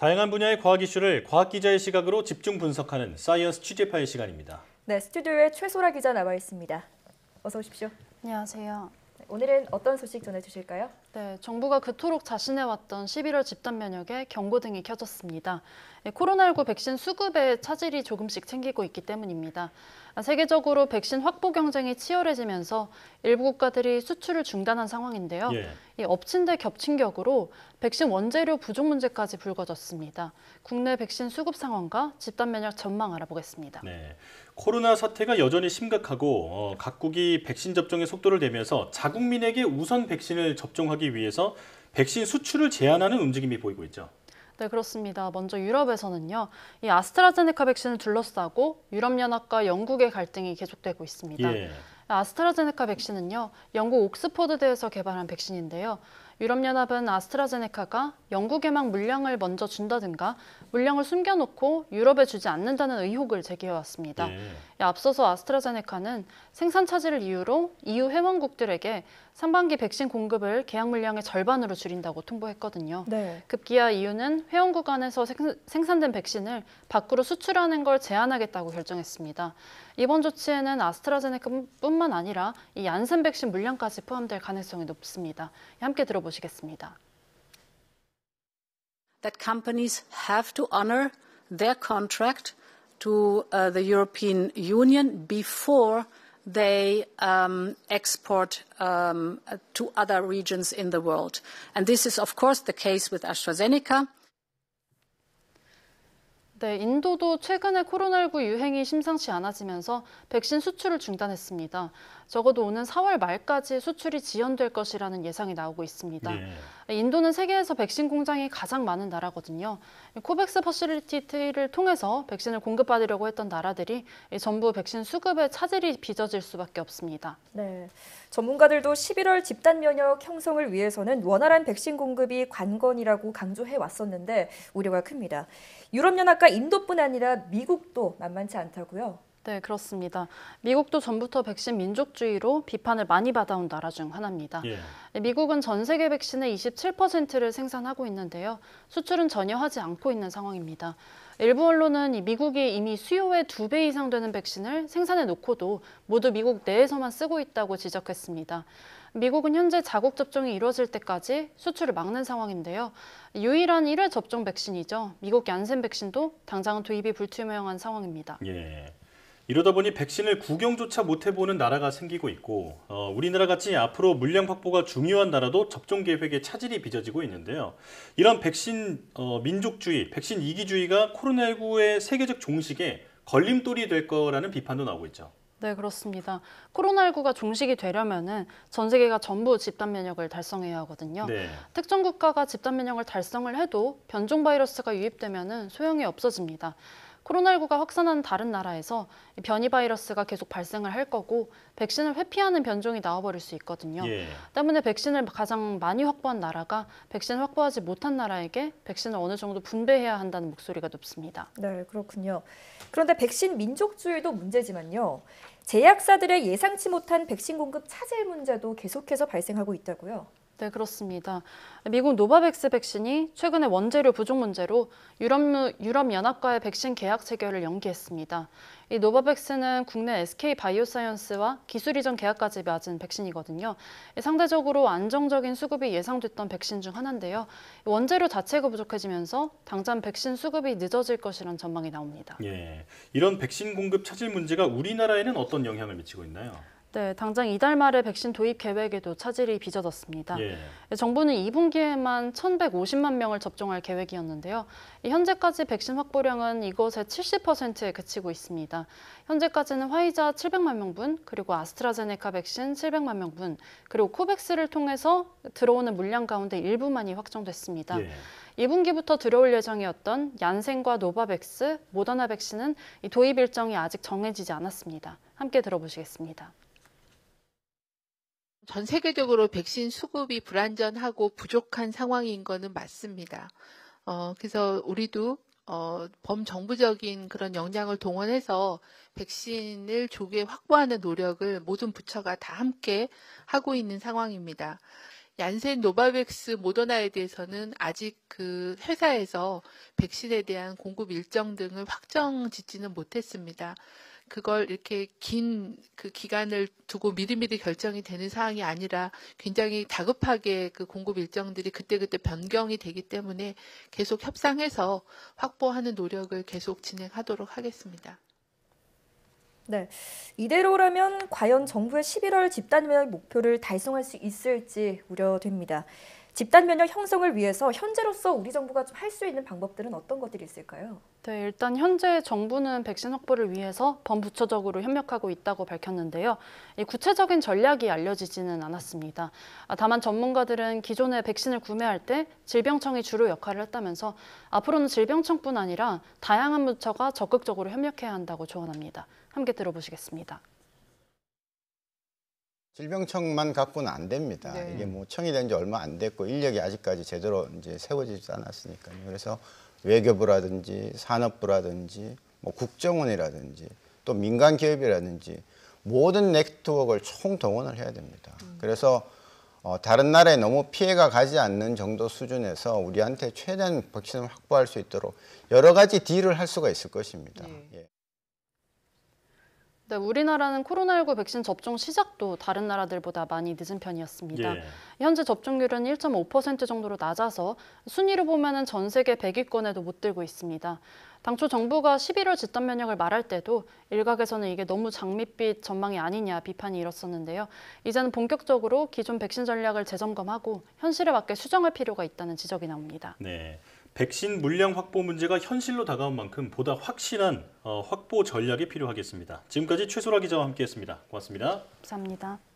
다양한 분야의 과학 이슈를 과학 기자의 시각으로 집중 분석하는 사이언스 취재파의 시간입니다. 네, 스튜디오에 최소라 기자 나와 있습니다. 어서 오십시오. 안녕하세요. 오늘은 어떤 소식 전해주실까요? 네, 정부가 그토록 자신해왔던 11월 집단 면역에 경고등이 켜졌습니다. 코로나19 백신 수급에 차질이 조금씩 생기고 있기 때문입니다. 세계적으로 백신 확보 경쟁이 치열해지면서 일부 국가들이 수출을 중단한 상황인데요. 이 엎친 데 겹친 격으로 백신 원재료 부족 문제까지 불거졌습니다. 국내 백신 수급 상황과 집단 면역 전망 알아보겠습니다. 네, 코로나 사태가 여전히 심각하고 각국이 백신 접종의 속도를 내면서 자국민에게 우선 백신을 접종하기 위해서 백신 수출을 제한하는 움직임이 보이고 있죠. 네, 그렇습니다. 먼저 유럽에서는요, 이 아스트라제네카 백신을 둘러싸고 유럽연합과 영국의 갈등이 계속되고 있습니다. 아스트라제네카 백신은요, 영국 옥스퍼드대에서 개발한 백신인데요. 유럽연합은 아스트라제네카가 영국에만 물량을 먼저 준다든가 물량을 숨겨놓고 유럽에 주지 않는다는 의혹을 제기해왔습니다. 앞서서 아스트라제네카는 생산 차질을 이유로 EU 회원국들에게 상반기 백신 공급을 계약 물량의 절반으로 줄인다고 통보했거든요. 급기야 EU는 회원국 안에서 생산된 백신을 밖으로 수출하는 걸 제한하겠다고 결정했습니다. 이번 조치에는 아스트라제네카뿐만 아니라 이 얀센 백신 물량까지 포함될 가능성이 높습니다. 함께 들어보시겠습니다. That companies have to honor their contract to the European Union before they export to other regions in the world. And this is, of course, the case with AstraZeneca. 네, 인도도 최근에 코로나19 유행이 심상치 않아지면서 백신 수출을 중단했습니다. 적어도 오는 4월 말까지 수출이 지연될 것이라는 예상이 나오고 있습니다. 인도는 세계에서 백신 공장이 가장 많은 나라거든요. 코백스 퍼실리티를 통해서 백신을 공급받으려고 했던 나라들이 전부 백신 수급에 차질이 빚어질 수밖에 없습니다. 네, 전문가들도 11월 집단 면역 형성을 위해서는 원활한 백신 공급이 관건이라고 강조해 왔었는데 우려가 큽니다. 유럽연합과 인도뿐 아니라 미국도 만만치 않다고요? 네, 그렇습니다. 미국도 전부터 백신 민족주의로 비판을 많이 받아온 나라 중 하나입니다. 미국은 전 세계 백신의 27%를 생산하고 있는데요. 수출은 전혀 하지 않고 있는 상황입니다. 일부 언론은 미국이 이미 수요의 2배 이상 되는 백신을 생산해 놓고도 모두 미국 내에서만 쓰고 있다고 지적했습니다. 미국은 현재 자국 접종이 이루어질 때까지 수출을 막는 상황인데요. 유일한 1회 접종 백신이죠. 미국 얀센 백신도 당장은 도입이 불투명한 상황입니다. 이러다 보니 백신을 구경조차 못 해보는 나라가 생기고 있고 우리나라 같이 앞으로 물량 확보가 중요한 나라도 접종 계획에 차질이 빚어지고 있는데요. 이런 백신 민족주의, 백신 이기주의가 코로나19의 세계적 종식에 걸림돌이 될 거라는 비판도 나오고 있죠. 네, 그렇습니다. 코로나19가 종식이 되려면은 전 세계가 전부 집단 면역을 달성해야 하거든요. 특정 국가가 집단 면역을 달성을 해도 변종 바이러스가 유입되면은 소용이 없어집니다. 코로나19가 확산한 다른 나라에서 변이 바이러스가 계속 발생을 할 거고 백신을 회피하는 변종이 나와버릴 수 있거든요. 때문에 백신을 가장 많이 확보한 나라가 백신을 확보하지 못한 나라에게 백신을 어느 정도 분배해야 한다는 목소리가 높습니다. 네, 그렇군요. 그런데 백신 민족주의도 문제지만요. 제약사들의 예상치 못한 백신 공급 차질 문제도 계속해서 발생하고 있다고요? 네, 그렇습니다. 미국 노바백스 백신이 최근에 원재료 부족 문제로 유럽연합과의 백신 계약 체결을 연기했습니다. 이 노바백스는 국내 SK 바이오사이언스와 기술 이전 계약까지 맺은 백신이거든요. 상대적으로 안정적인 수급이 예상됐던 백신 중 하나인데요. 원재료 자체가 부족해지면서 당장 백신 수급이 늦어질 것이란 전망이 나옵니다. 이런 백신 공급 차질 문제가 우리나라에는 어떤 영향을 미치고 있나요? 네, 당장 이달 말에 백신 도입 계획에도 차질이 빚어졌습니다. 정부는 2분기에만 1,150만 명을 접종할 계획이었는데요. 현재까지 백신 확보량은 이것의 70%에 그치고 있습니다. 현재까지는 화이자 700만 명분, 그리고 아스트라제네카 백신 700만 명분, 그리고 코백스를 통해서 들어오는 물량 가운데 일부만이 확정됐습니다. 2분기부터 들어올 예정이었던 얀센과 노바백스, 모더나 백신은 도입 일정이 아직 정해지지 않았습니다. 함께 들어보시겠습니다. 전 세계적으로 백신 수급이 불안전하고 부족한 상황인 거는 맞습니다. 그래서 우리도 범정부적인 그런 역량을 동원해서 백신을 조기에 확보하는 노력을 모든 부처가 다 함께 하고 있는 상황입니다. 얀센, 노바백스, 모더나에 대해서는 아직 그 회사에서 백신에 대한 공급 일정 등을 확정 짓지는 못했습니다. 그걸 이렇게 긴 그 기간을 두고 미리미리 결정이 되는 사항이 아니라 굉장히 다급하게 그 공급 일정들이 그때그때 변경이 되기 때문에 계속 협상해서 확보하는 노력을 계속 진행하도록 하겠습니다. 네, 이대로라면 과연 정부의 11월 집단 면역 목표를 달성할 수 있을지 우려됩니다. 집단 면역 형성을 위해서 현재로서 우리 정부가 좀 할 수 있는 방법들은 어떤 것들이 있을까요? 네, 일단 현재 정부는 백신 확보를 위해서 범부처적으로 협력하고 있다고 밝혔는데요. 이 구체적인 전략이 알려지지는 않았습니다. 다만 전문가들은 기존에 백신을 구매할 때 질병청이 주로 역할을 했다면서 앞으로는 질병청뿐 아니라 다양한 부처가 적극적으로 협력해야 한다고 조언합니다. 함께 들어보시겠습니다. 질병청만 갖고는 안 됩니다. 네. 이게 뭐 청이 된 지 얼마 안 됐고 인력이 아직까지 제대로 이제 세워지지 않았으니까요. 그래서 외교부라든지 산업부라든지 뭐 국정원이라든지 또 민간 기업이라든지 모든 네트워크를 총동원을 해야 됩니다. 그래서 다른 나라에 너무 피해가 가지 않는 정도 수준에서 우리한테 최대한 백신을 확보할 수 있도록 여러 가지 딜을 할 수가 있을 것입니다. 예. 네, 우리나라는 코로나19 백신 접종 시작도 다른 나라들보다 많이 늦은 편이었습니다. 예. 현재 접종률은 1.5% 정도로 낮아서 순위로 보면 전 세계 100위권에도 못 들고 있습니다. 당초 정부가 11월 집단 면역을 말할 때도 일각에서는 이게 너무 장밋빛 전망이 아니냐 비판이 일었었는데요. 이제는 본격적으로 기존 백신 전략을 재점검하고 현실에 맞게 수정할 필요가 있다는 지적이 나옵니다. 네. 백신 물량 확보 문제가 현실로 다가온 만큼 보다 확실한 확보 전략이 필요하겠습니다. 지금까지 최소라 기자와 함께했습니다. 고맙습니다. 감사합니다.